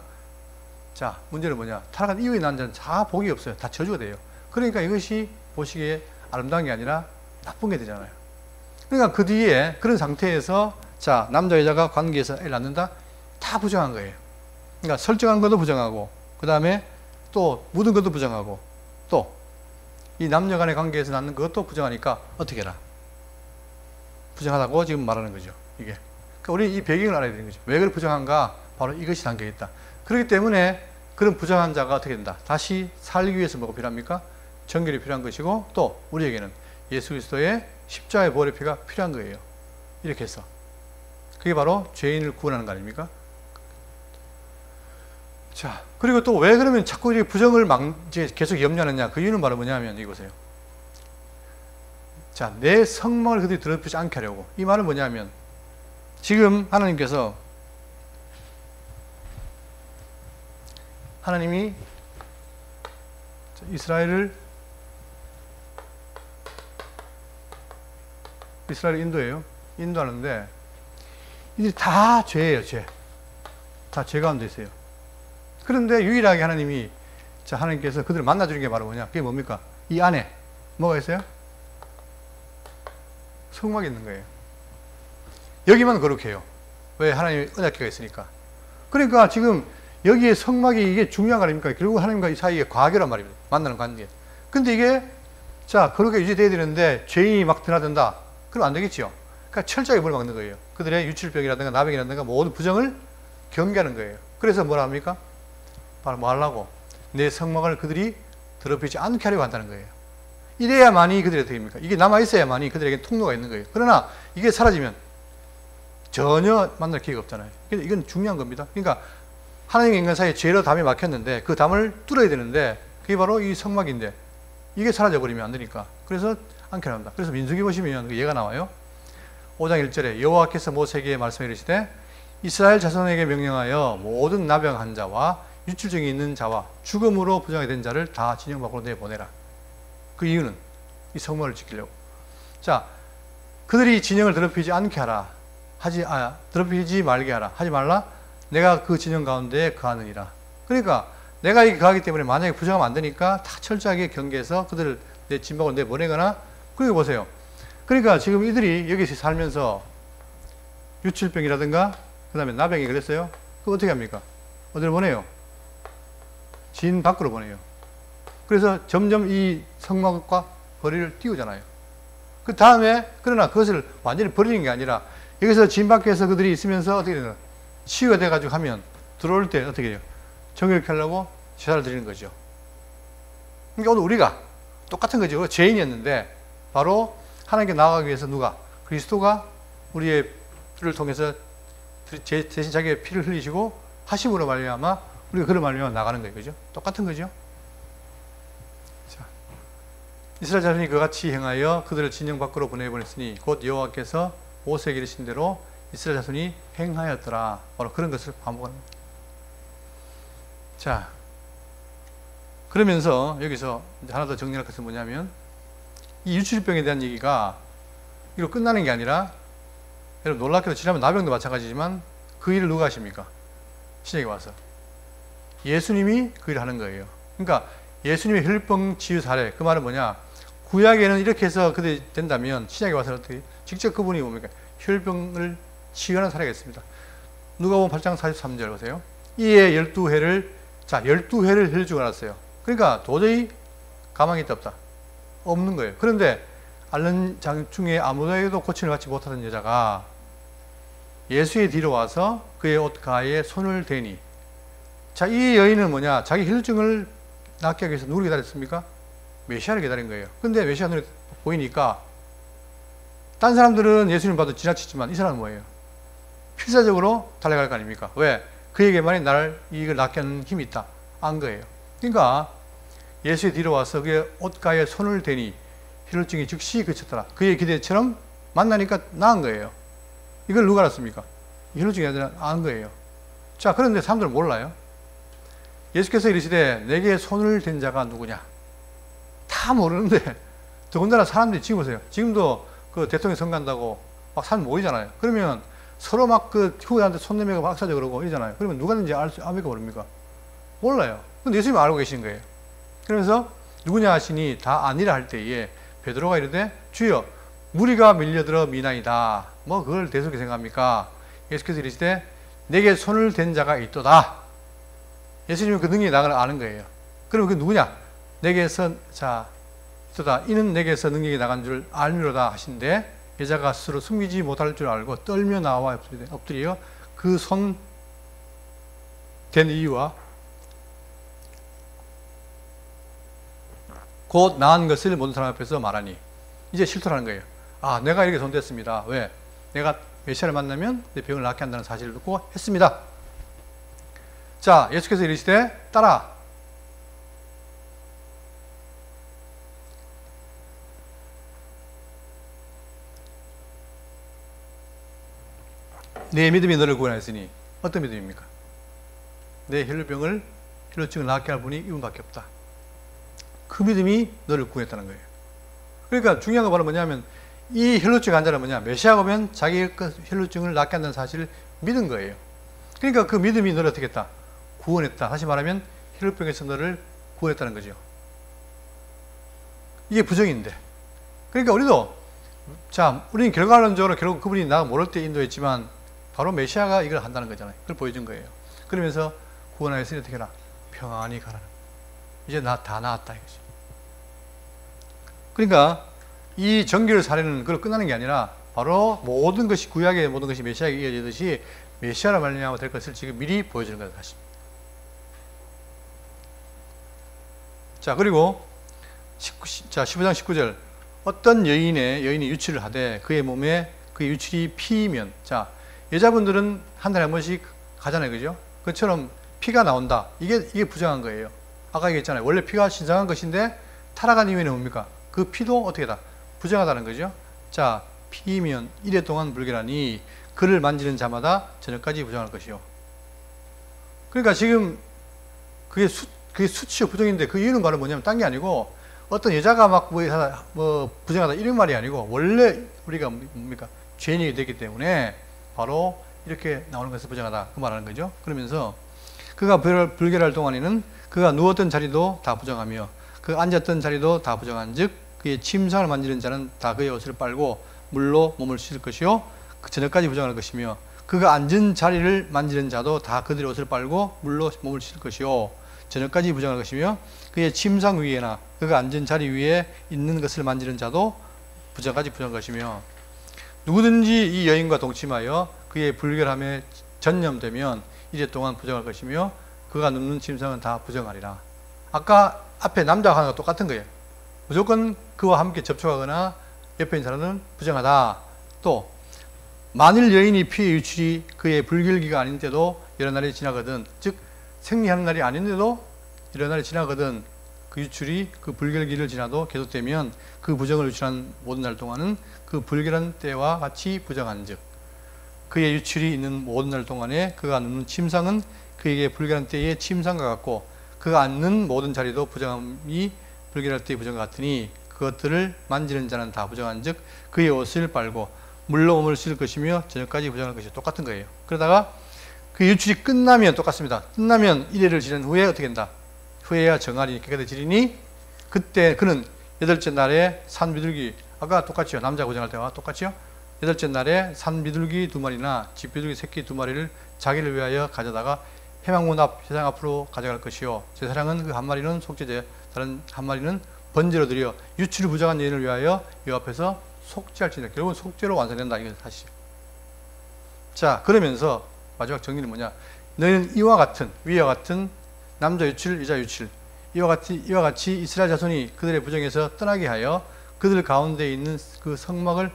자 문제는 뭐냐? 타락한 이후에 낳은 자는 다 복이 없어요. 다 저주가 돼요. 그러니까 이것이 보시기에 아름다운 게 아니라 나쁜 게 되잖아요. 그러니까 그 뒤에 그런 상태에서 자 남자 여자가 관계에서 애를 낳는다? 다 부정한 거예요. 그러니까 설정한 것도 부정하고 그 다음에 또 묻은 것도 부정하고 또 이 남녀 간의 관계에서 낳는 것도 부정하니까 어떻게 해라? 부정하다고 지금 말하는 거죠. 이게. 그러니까 우리 이 배경을 알아야 되는 거죠. 왜 그걸 부정한가? 바로 이것이 담겨 있다. 그렇기 때문에 그런 부정한 자가 어떻게 된다? 다시 살기 위해서 뭐가 필요합니까? 정결이 필요한 것이고 또 우리에게는 예수 그리스도의 십자가의 보혈의 피가 필요한 거예요. 이렇게 해서. 그게 바로 죄인을 구원하는 거 아닙니까? 자, 그리고 또 왜 그러면 자꾸 이렇게 부정을 계속 염려하느냐? 그 이유는 바로 뭐냐면 이거세요. 자, 내 성망을 그들이 더럽히지 않게 하려고. 이 말은 뭐냐면 지금 하나님께서 하나님이 이스라엘 인도예요. 인도하는데 이들이 다 죄예요. 죄. 다 죄 가운데 있어요. 그런데 유일하게 하나님이 하나님께서 그들을 만나주는 게 바로 뭐냐? 그게 뭡니까? 이 안에 뭐가 있어요? 성막이 있는 거예요. 여기만 거룩해요. 왜? 하나님의 언약궤가 있으니까. 그러니까 지금 여기에 성막이 이게 중요한 거 아닙니까? 결국 하나님과 이 사이에 과계란 말입니다. 만나는 관계. 근데 이게 거룩하게 유지돼야 되는데 죄인이 막 드나든다. 그럼 안 되겠죠. 그러니까 철저하게 뭘 막는 거예요. 그들의 유출병이라든가 나병이라든가 모든 부정을 경계하는 거예요. 그래서 뭐라 합니까? 바로 뭐 하려고? 내 성막을 그들이 더럽히지 않게 하려고 한다는 거예요. 이래야만이 그들의 덕입니까? 이게 남아있어야만이 그들에게 통로가 있는 거예요. 그러나 이게 사라지면 전혀 만날 기회가 없잖아요. 이건 중요한 겁니다. 그러니까 하나님과 인간 사이에 죄로 담이 막혔는데 그 담을 뚫어야 되는데 그게 바로 이 성막인데 이게 사라져버리면 안 되니까. 그래서 않게 합니다. 그래서 민수기 보시면 예가 나와요. 5장 1절에 여호와께서 모세에게 말씀해 이르시되 이스라엘 자손에게 명령하여 모든 나병한 자와 유출증이 있는 자와 죽음으로 부정이 된 자를 다 진영 밖으로 내보내라. 그 이유는 이 성막을 지키려고. 그들이 진영을 더럽히지 않게 하라. 더럽히지 말게 하라. 하지 말라. 내가 그 진영 가운데에 거하느니라. 그러니까 내가 이게 거하기 때문에 만약에 부정하면 안 되니까 다 철저하게 경계해서 그들을 내 진 밖으로 내보내거나. 그러니까 보세요. 그러니까 지금 이들이 여기서 살면서 유출병이라든가 그 다음에 나병이 그랬어요. 그거 어떻게 합니까? 어디로 보내요? 진 밖으로 보내요. 그래서 점점 이 성막과 거리를 띄우잖아요. 그 다음에 그러나 그것을 완전히 버리는 게 아니라 여기서 진 밖에서 그들이 있으면서 어떻게 되나 치유가 돼가지고 하면 들어올 때 어떻게 해요? 정욕케 하려고 제사를 드리는 거죠. 그러니까 오늘 우리가 똑같은 거죠. 죄인이었는데 바로 하나님께 나아가기 위해서 누가? 그리스도가 우리의 피를 통해서 대신 자기의 피를 흘리시고 하심으로 말미암아 우리가 그를 말미암아 나가는 거예요. 그죠? 똑같은 거죠. 자, 이스라엘 자손이 그같이 행하여 그들을 진영 밖으로 보내보냈으니 곧 여호와께서 모세에게 이르신 대로 이스라엘 자손이 행하였더라. 바로 그런 것을 반복하는 거예요. 자, 그러면서 여기서 이제 하나 더 정리할 것은 뭐냐면 이 유출병에 대한 얘기가 이로 끝나는 게 아니라 여러분 놀랍게도 지난번 나병도 마찬가지지만 그 일을 누가 하십니까? 신약에 와서 예수님이 그 일을 하는 거예요. 그러니까 예수님의 혈병 치유 사례, 그 말은 뭐냐? 구약에는 이렇게 해서 그들이 된다면 신약에 와서 어떻게 직접 그분이 뭡니까? 혈병을 치유하는 사례가 있습니다. 누가복음 8장 43절 보세요. 이에 12회를 12회를 혈증을 알았어요. 그러니까 도저히 가망이 없다. 없는 거예요. 그런데 앓는 장 중에 아무에도 고침을 받지 못하던 여자가 예수의 뒤로 와서 그의 옷가에 손을 대니. 자, 이 여인은 뭐냐? 자기 혈증을 낫게 하기 위해서 누구를 기다렸습니까? 메시아를 기다린 거예요. 근데 메시아 눈에 보이니까 딴 사람들은 예수님 봐도 지나치지만 이 사람은 뭐예요? 필사적으로 달려갈 거 아닙니까? 왜? 그에게만이 나를 이걸 낫게 하는 힘이 있다. 안 거예요. 그러니까 예수의 뒤로 와서 그의 옷가에 손을 대니 혈증이 즉시 그쳤더라. 그의 기대처럼 만나니까 나은 거예요. 이걸 누가 알았습니까? 혈증이 아니라 아는 거예요. 자, 그런데 사람들은 몰라요. 예수께서 이르시되 내게 손을 댄 자가 누구냐? 다 모르는데 더군다나 사람들이 지금 보세요. 지금도 그 대통령 선거한다고 막 사람 모이잖아요. 그러면 서로 막 그 후보한테 손 내밀고 막 악사져 그러고 이러잖아요. 그러면 누가든지 압니까 모릅니까? 몰라요. 근데 예수님이 알고 계시는 거예요. 그러면서 누구냐 하시니 다 아니라 할 때에 베드로가 이르되 주여 무리가 밀려들어 미나이다. 뭐 그걸 대수롭게 생각합니까? 예수께서 이르시되 내게 손을 댄 자가 있도다. 예수님은 그 능력이 나를 아는 거예요. 그러면 그 누구냐? 내게서 있도다. 이는 내게서 능력이 나간 줄 알미로다 하신데 여자가 스스로 숨기지 못할 줄 알고 떨며 나와 엎드려 그 손 댄 이유와 곧 나은 것을 모든 사람 앞에서 말하니. 이제 실토하는 거예요. 아, 내가 이렇게 손댔습니다. 왜? 내가 메시아를 만나면 내 병을 낫게 한다는 사실을 듣고 했습니다. 자, 예수께서 이르시되 따라. 내 믿음이 너를 구원하였으니. 어떤 믿음입니까? 내 혈병을 혈루증을 낫게 할 분이 이분밖에 없다. 그 믿음이 너를 구원했다는 거예요. 그러니까 중요한 거 바로 뭐냐면 이 혈루증 환자는 뭐냐, 메시아가 오면 자기의 혈루증을 낫게 한다는 사실을 믿은 거예요. 그러니까 그 믿음이 너를 어떻게 했다? 구원했다. 다시 말하면 혈루병에서 너를 구원했다는 거죠. 이게 부정인데. 그러니까 우리도, 자, 우리는 결과론적으로 결국 그분이 나가 모를 때 인도했지만 바로 메시아가 이걸 한다는 거잖아요. 그걸 보여준 거예요. 그러면서 구원하였으니 어떻게 해라? 평안히 가라. 이제 다 나았다 이거지. 그러니까 이 정결 사례는 그걸 끝나는 게 아니라 바로 모든 것이, 구약의 모든 것이 메시아에게 이어지듯이 메시아라 말미암아 될 것을 지금 미리 보여주는 거다 다시. 자, 그리고 15장 19절, 어떤 여인이 유출을 하되 그의 몸에 그의 유출이 피이면, 자, 여자분들은 한 달에 한 번씩 가잖아요, 그죠? 그처럼 피가 나온다. 이게 부정한 거예요. 아까 얘기했잖아요. 원래 피가 신성한 것인데 타락한 이유는 뭡니까? 그 피도 어떻게 다 부정하다는 거죠. 자, 피이면 이래 동안 불결하니 그를 만지는 자마다 저녁까지 부정할 것이요. 그러니까 지금 그게 수치요, 부정인데 그 이유는 바로 뭐냐면 딴 게 아니고 어떤 여자가 막 뭐 부정하다 이런 말이 아니고 원래 우리가 뭡니까? 죄인이 되기 때문에 바로 이렇게 나오는 것을 부정하다 그 말하는 거죠. 그러면서 그가 불결할 동안에는 그가 누웠던 자리도 다 부정하며 그 앉았던 자리도 다 부정한 즉 그의 침상을 만지는 자는 다 그의 옷을 빨고 물로 몸을 씻을 것이요 그 저녁까지 부정할 것이며 그가 앉은 자리를 만지는 자도 다 그들의 옷을 빨고 물로 몸을 씻을 것이요 저녁까지 부정할 것이며 그의 침상 위에나 그가 앉은 자리 위에 있는 것을 만지는 자도 부정까지 부정할 것이며 누구든지 이 여인과 동침하여 그의 불결함에 전념되면 이래 동안 부정할 것이며 그가 눕는 침상은 다 부정하리라. 아까 앞에 남자가 하는 거 똑같은 거예요. 무조건 그와 함께 접촉하거나 옆에 있는 사람은 부정하다. 또 만일 여인이 피의 유출이 그의 불결기가 아닌 때도 여러 날이 지나거든, 즉 생리하는 날이 아닌데도 여러 날이 지나거든 그 유출이 그 불결기를 지나도 계속되면 그 부정을 유출한 모든 날 동안은 그 불결한 때와 같이 부정한 즉 그의 유출이 있는 모든 날 동안에 그가 눕는 침상은 그에게 불결한 때의 침상과 같고 그가 앉는 모든 자리도 부정함이 불결할 때의 부정과 같으니 그것들을 만지는 자는 다 부정한 즉 그의 옷을 빨고 물로 몸을 씻을 것이며 저녁까지 부정할 것이 똑같은 거예요. 그러다가 그 유출이 끝나면 똑같습니다. 끝나면 이래를 지난 후에 어떻게 된다? 후에야 정하리 깨끗해지리니 그때 그는 여덟째 날에 산 비둘기, 아까 똑같이요. 남자 고정할 때와 똑같이요. 여덟째 날에 산 비둘기 2마리나 집 비둘기 새끼 2마리를 자기를 위하여 가져다가 회막문 앞 제사장 앞으로 가져갈 것이요. 제사장은 그 한 마리는 속죄제, 다른 한 마리는 번제로 드려 유출을 부정한 여인을 위하여 이 앞에서 속죄할지니라. 결국은 속죄로 완성된다. 이게 사실. 자, 그러면서 마지막 정리는 뭐냐? 너희는 이와 같은, 위와 같은 남자 유출, 여자 유출, 이와 같이 이스라엘 자손이 그들의 부정에서 떠나게 하여 그들 가운데 있는 그 성막을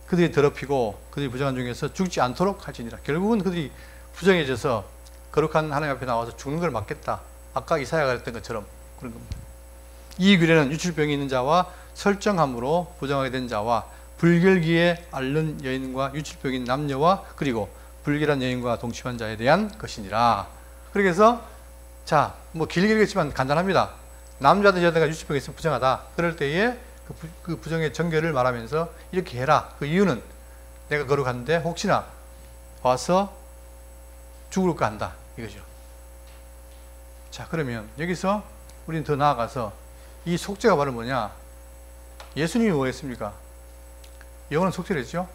그들이 더럽히고 그들이 부정한 중에서 죽지 않도록 할지니라. 결국은 그들이 부정해져서 거룩한 하나님 앞에 나와서 죽는 걸 막겠다. 아까 이사야가 했던 것처럼 그런 겁니다. 이 규례는 유출병이 있는 자와 설정함으로 부정하게 된 자와 불결기에 앓는 여인과 유출병인 남녀와 그리고 불결한 여인과 동침한 자에 대한 것이니라. 그래서 자, 뭐 길게 얘기했지만 간단합니다. 남자든 여자가 유출병이 있으면 부정하다. 그럴 때에 그 부정의 정결을 말하면서 이렇게 해라. 그 이유는 내가 거룩한데 혹시나 와서 죽을까 한다. 이거죠. 자, 그러면 여기서 우리는 더 나아가서 이 속죄가 바로 뭐냐? 예수님이 뭐 했습니까? 영원한 속죄를 했죠.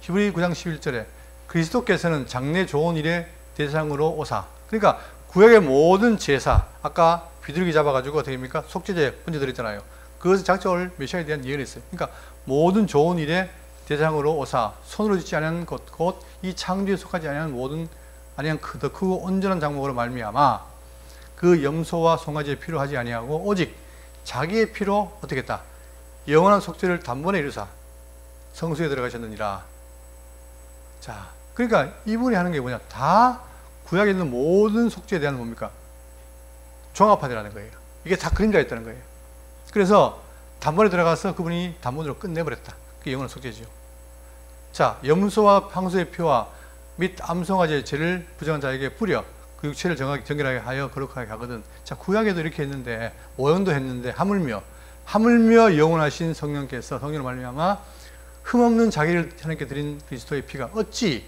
히브리 9장 11절에 그리스도께서는 장래 좋은 일의 대상으로 오사. 그러니까 구약의 모든 제사, 아까 비둘기 잡아가지고 어떻게 됩니까? 속죄제 번제 드렸잖아요. 그것의 작정을 메시아에 대한 예언을 했어요. 그러니까 모든 좋은 일의 대상으로 오사, 손으로 짓지 않은 것, 곧 이 창조에 속하지 않은 모든 아니한 더 크고 온전한 장목으로 말미암아 그 염소와 송아지의 피로 하지 아니하고 오직 자기의 피로 어떻게 했다? 영원한 속죄를 단번에 이루사 성소에 들어가셨느니라. 자, 그러니까 이분이 하는 게 뭐냐? 다 구약에 있는 모든 속죄에 대한 뭡니까? 종합화되라는 거예요. 이게 다 그림자였다는 거예요. 그래서 단번에 들어가서 그분이 단번으로 끝내버렸다. 그게 영원한 속죄죠. 자, 염소와 황소의 피와 및 암송아지의 죄를 부정한 자에게 뿌려 그 육체를 정결하게 하여 거룩하게 하거든. 자, 구약에도 이렇게 했는데, 오형도 했는데, 하물며 영원하신 성령께서 성령을 말미암아 흠없는 자기를 하나님께 드린 그리스도의 피가 어찌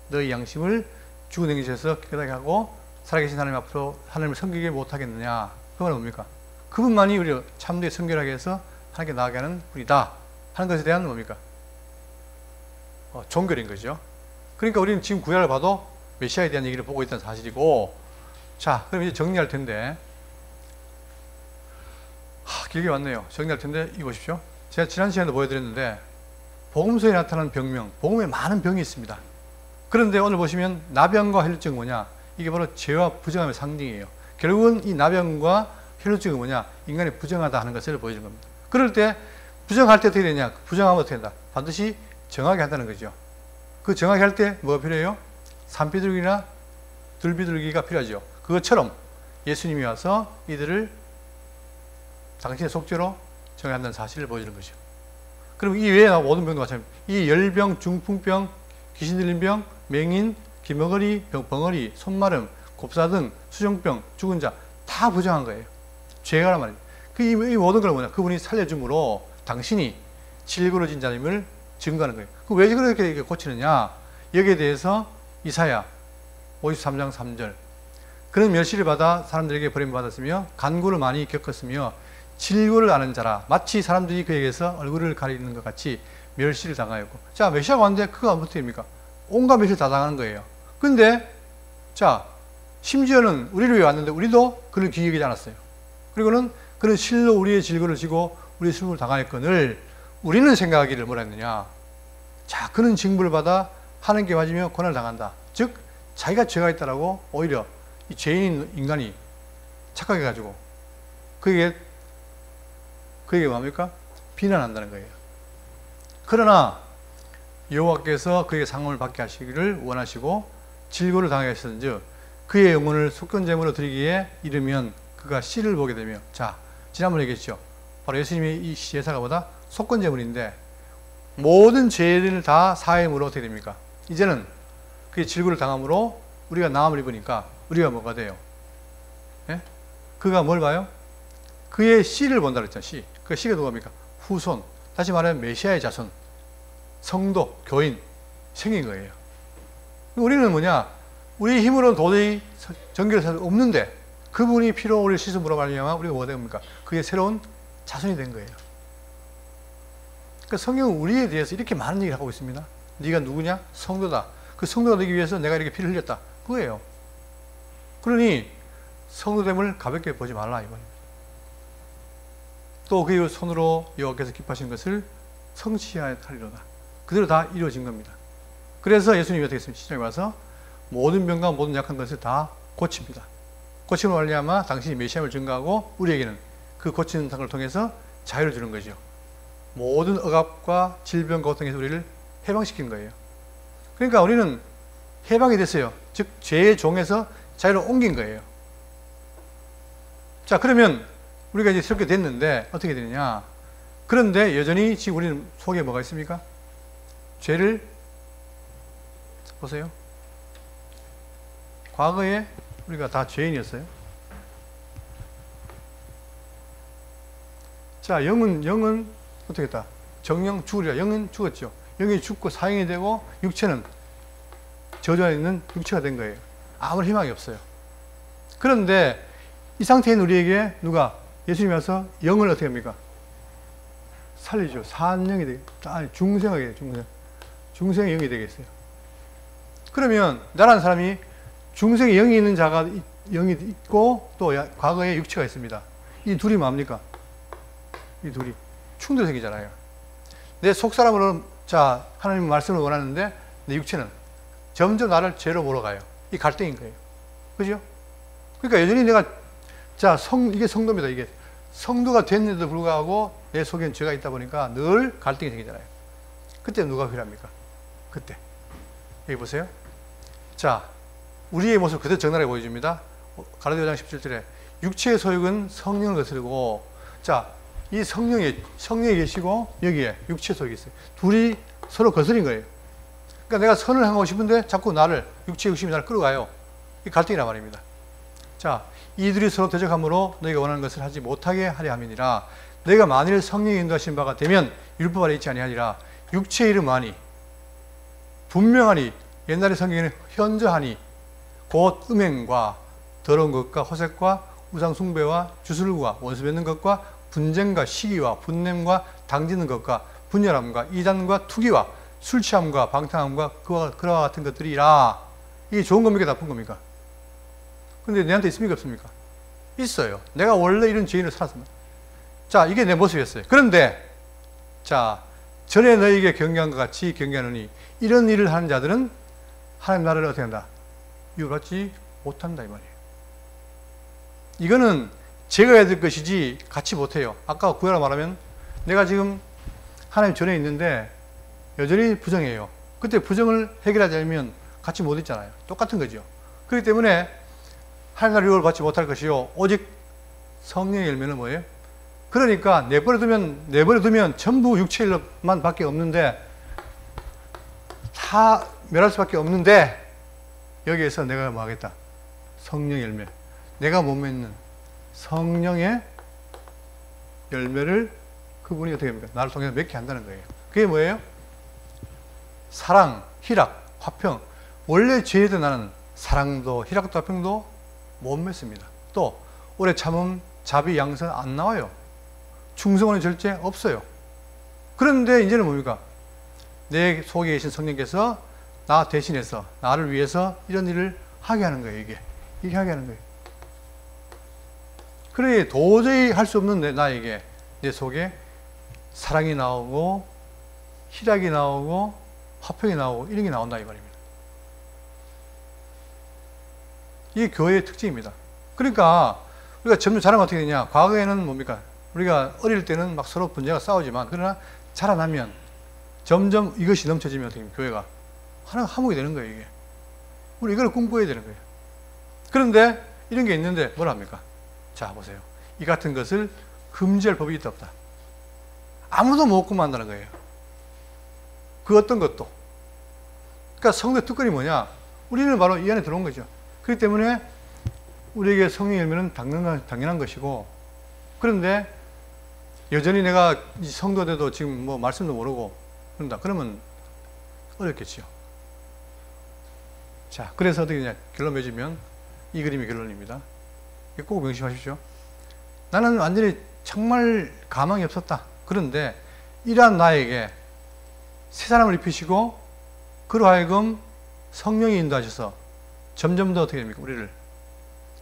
너희 양심을 죽은 행실에서 깨끗하게 하고 살아계신 하나님 앞으로 하나님을 섬기게 못하겠느냐. 그 말은 뭡니까? 그분만이 우리를 참되게 성결하게 해서 하나님께 나아가게 하는 분이다 하는 것에 대한 뭡니까? 종결인 거죠. 그러니까 우리는 지금 구약을 봐도 메시아에 대한 얘기를 보고 있다는 사실이고, 자, 그럼 이제 정리할 텐데, 길게 왔네요. 정리할 텐데, 이거 보십시오. 제가 지난 시간에도 보여드렸는데, 복음서에 나타난 병명, 복음에 많은 병이 있습니다. 그런데 오늘 보시면 나병과 혈루증은 뭐냐? 이게 바로 죄와 부정함의 상징이에요. 결국은 이 나병과 혈루증은 뭐냐? 인간이 부정하다 하는 것을 보여준 겁니다. 그럴 때, 부정할 때 어떻게 되냐? 부정하면 어떻게 된다? 반드시 정하게 한다는 거죠. 그 정하게 할 때 뭐가 필요해요? 산비둘기나 들비둘기가 필요하죠. 그것처럼 예수님이 와서 이들을 당신의 속죄로 정한다는 사실을 보여주는 거죠. 그럼 이 외에 모든 병도 마찬가지입니다. 이 열병, 중풍병, 귀신 들린 병, 맹인, 기머거리, 벙어리, 손마름, 곱사 등 수정병, 죽은 자 다 부정한 거예요. 죄가란 말이에요. 이 모든 걸 뭐냐? 그분이 살려줌으로 당신이 질그러진 자임을 증거하는 거예요. 왜 그렇게 고치느냐? 여기에 대해서 이사야 53장 3절, 그는 멸시를 받아 사람들에게 버림받았으며 간구를 많이 겪었으며 질고를 아는 자라, 마치 사람들이 그에게서 얼굴을 가리는 것 같이 멸시를 당하였고. 자, 메시아가 왔는데 그가 어떻게 됩니까? 온갖 멸시를 다 당하는 거예요. 근데 자, 심지어는 우리를 위해 왔는데 우리도 그를 귀히 여기지 않았어요. 그리고는 그는 실로 우리의 질고를 지고 우리의 슬픔을 당하였거늘 우리는 생각하기를 뭐라 했느냐? 자, 그는 징벌을 받아 하나님께 맞으며 고난을 당한다. 즉 자기가 죄가 있다라고 오히려 이 죄인인 인간이 착각해가지고 그에게 뭡니까? 비난한다는 거예요. 그러나 여호와께서 그에게 상함을 받게 하시기를 원하시고 질고를 당하게 하셨은즉 그의 영혼을 속건제물로 드리기에 이르면 그가 씨를 보게 되며. 자, 지난번에 얘기했죠. 바로 예수님의 이 제사가 뭐다? 속건제물인데 모든 죄를 다 사함으로 어떻게 됩니까? 이제는 그의 질고를 당함으로 우리가 나음을 입으니까 우리가 뭐가 돼요? 예? 그가 뭘 봐요? 그의 씨를 본다 그랬잖아요. 씨. 그 씨가 누굽니까? 후손. 다시 말하면 메시아의 자손, 성도, 교인 생긴 거예요. 우리는 뭐냐? 우리 힘으로는 도저히 정결할 수 없는데 그분이 피로 우리를 씻음으로 말미암아 우리가 뭐가 됩니까? 그의 새로운 자손이 된 거예요. 그러니까 성경은 우리에 대해서 이렇게 많은 얘기를 하고 있습니다. 네가 누구냐? 성도다. 그 성도가 되기 위해서 내가 이렇게 피를 흘렸다. 그거예요. 그러니 성도됨을 가볍게 보지 말라 이거예요. 또 그의 손으로 여호와께서 기뻐하시는 것을 성취하리로다. 그대로 다 이루어진 겁니다. 그래서 예수님이 어떻게 했습니까? 시장에 와서 모든 병과 모든 약한 것을 다 고칩니다. 고침을 말미암아 당신이 메시아임을 증거하고 우리에게는 그 고치는 상을 통해서 자유를 주는 거죠. 모든 억압과 질병 고통에서 우리를 해방시킨 거예요. 그러니까 우리는 해방이 됐어요. 즉 죄의 종에서 자유로 옮긴 거예요. 자, 그러면 우리가 이제 새롭게 됐는데 어떻게 되느냐? 그런데 여전히 지금 우리는 속에 뭐가 있습니까? 죄를 보세요. 과거에 우리가 다 죄인이었어요. 자, 영은 어떻게 했다? 정령 죽으리라. 영은 죽었죠. 영이 죽고 사형이 되고 육체는 저주 안에 있는 육체가 된 거예요. 아무런 희망이 없어요. 그런데 이 상태인 우리에게 누가 예수님이 와서 영을 어떻게 합니까? 살리죠. 산영이 되겠다. 아니, 중생하게 중생의 영이 되겠어요. 그러면 나라는 사람이 중생의 영이 있는 자가 영이 있고 또 과거에 육체가 있습니다. 이 둘이 뭡니까? 이 둘이 충돌이 생기잖아요. 내 속사람으로는 자 하나님 말씀을 원하는데 내 육체는 점점 나를 죄로 몰아가요. 이 갈등인 거예요. 그죠? 그러니까 여전히 내가 이게 성도입니다. 이게 성도가 됐는데도 불구하고 내 속에는 죄가 있다 보니까 늘 갈등이 생기잖아요. 그때 누가 필요합니까? 그때 여기 보세요. 자, 우리의 모습을 그대로 적나라하게 보여줍니다. 가라디아 5장 17절에 육체의 소욕은 성령을 거스르고, 자, 이 성령이 계시고 여기에 육체의 소욕이 있어요. 둘이 서로 거스린 거예요. 그러니까 내가 선을 행하고 싶은데 자꾸 육체의 욕심이 나를 끌어가요. 이 갈등이란 말입니다. 자, 이들이 서로 대적함으로 너희가 원하는 것을 하지 못하게 하려 함이니라. 너희가 만일 성령이 인도하신 바가 되면 율법 아래 있지 아니하리라. 육체의 일은 뭐하니? 분명하니, 옛날의 성경에는 현저하니, 곧 음행과 더러운 것과 호색과 우상 숭배와 주술과 원수 맺는 것과 분쟁과 시기와 분냄과 당지는 것과 분열함과 이단과 투기와 술 취함과 방탕함과 그와 같은 것들이라. 이게 좋은 겁니까 나쁜 겁니까? 근데 내한테 있습니까 없습니까? 있어요. 내가 원래 이런 죄인으로 살았습니다. 자, 이게 내 모습이었어요. 그런데 자, 전에 너희에게 경계한 것 같이 경계하느니 이런 일을 하는 자들은 하나님 나라를 어떻게 한다? 유업받지 못한다 이 말이에요. 이거는 제가 해야 될 것이지 같이 못해요. 아까 구약으로 말하면 내가 지금 하나님 전에 있는데 여전히 부정해요. 그때 부정을 해결하지 않으면 같이 못 있잖아요. 똑같은 거죠. 그렇기 때문에 하나님 나라 유업을 받지 못할 것이요 오직 성령의 열매는 뭐예요? 그러니까 내버려두면 전부 육체의 일만 밖에 없는데 다 멸할 수밖에 없는데 여기에서 내가 뭐 하겠다? 성령의 열매. 내가 못 맺는 성령의 열매를 그분이 어떻게 합니까? 나를 통해서 맺게 한다는 거예요. 그게 뭐예요? 사랑, 희락, 화평. 원래 죄에도 나는 사랑도 희락도 화평도 못 맺습니다. 또 오래 참음, 자비, 양선 안 나와요. 충성은 절제 없어요. 그런데 이제는 뭡니까? 내 속에 계신 성령께서 나 대신해서 나를 위해서 이런 일을 하게 하는 거예요. 이게 하게 하는 거예요. 그래 도저히 할 수 없는 나에게 내 속에 사랑이 나오고 희락이 나오고 화평이 나오고 이런 게 나온다 이 말입니다. 이게 교회의 특징입니다. 그러니까 우리가 점점 자라면 어떻게 되냐? 과거에는 뭡니까? 우리가 어릴 때는 막 서로 분쟁과 싸우지만 그러나 자라나면 점점 이것이 넘쳐지면 어떻게 됩니까? 교회가 하나 화목이 되는 거예요. 이게 우리 이걸 꿈꿔야 되는 거예요. 그런데 이런 게 있는데 뭘 합니까? 자 보세요. 이 같은 것을 금지할 법이 있다 없다? 아무도 못 금한다는 거예요. 그 어떤 것도. 그러니까 성도의 특권이 뭐냐? 우리는 바로 이 안에 들어온 거죠. 그렇기 때문에 우리에게 성령의 열매는 당연한 것이고, 그런데 여전히 내가 이 성도들도 지금 뭐 말씀도 모르고 그런다. 그러면 어렵겠죠. 자, 그래서 어떻게 되냐? 결론 맺으면 이 그림이 결론입니다. 꼭 명심하십시오. 나는 완전히 정말 가망이 없었다. 그런데 이러한 나에게 새 사람을 입히시고 그로 하여금 성령이 인도하셔서 점점 더 어떻게 됩니까? 우리를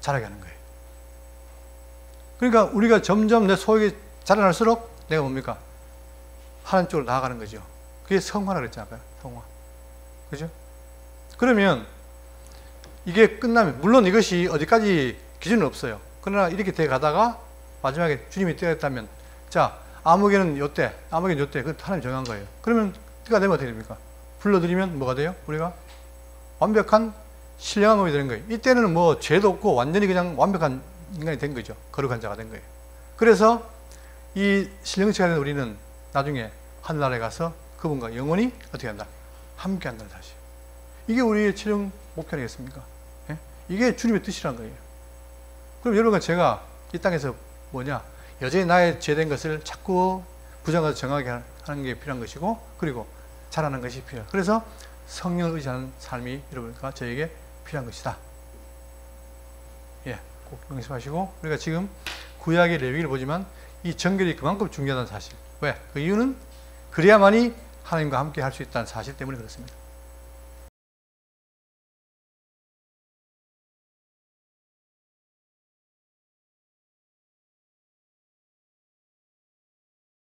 자라게 하는 거예요. 그러니까 우리가 점점 내 속에 자라날수록 내가 뭡니까? 하나님 쪽으로 나아가는 거죠. 그게 성화라 그랬잖아요. 성화. 그죠? 그러면 이게 끝나면, 물론 이것이 어디까지 기준은 없어요. 그러나 이렇게 돼 가다가 마지막에 주님이 뛰어했다면, 자, 아무개는 요때, 아무개는 요때, 그건 하나님 정한 거예요. 그러면 때가 되면 어떻게 됩니까? 불러드리면 뭐가 돼요? 우리가 완벽한 신령한 몸이 되는 거예요. 이때는 뭐 죄도 없고 완전히 그냥 완벽한 인간이 된 거죠. 거룩한 자가 된 거예요. 그래서 이 신령체가 된 우리는 나중에 하늘나라에 가서 그분과 영원히 어떻게 한다? 함께 한다는 사실. 이게 우리의 최종 목표 아니겠습니까? 예? 이게 주님의 뜻이란 거예요. 그럼 여러분과 제가 이 땅에서 뭐냐? 여전히 나의 죄된 것을 자꾸 부정해서 정하게 하는 게 필요한 것이고, 그리고 자라는 것이 필요해요. 그래서 성령을 의지하는 삶이 여러분과 저에게 필요한 것이다. 예, 꼭 명심하시고, 우리가 지금 구약의 레위기를 보지만 이 정결이 그만큼 중요하다는 사실. 왜? 그 이유는 그래야만이 하나님과 함께 할 수 있다는 사실 때문에 그렇습니다.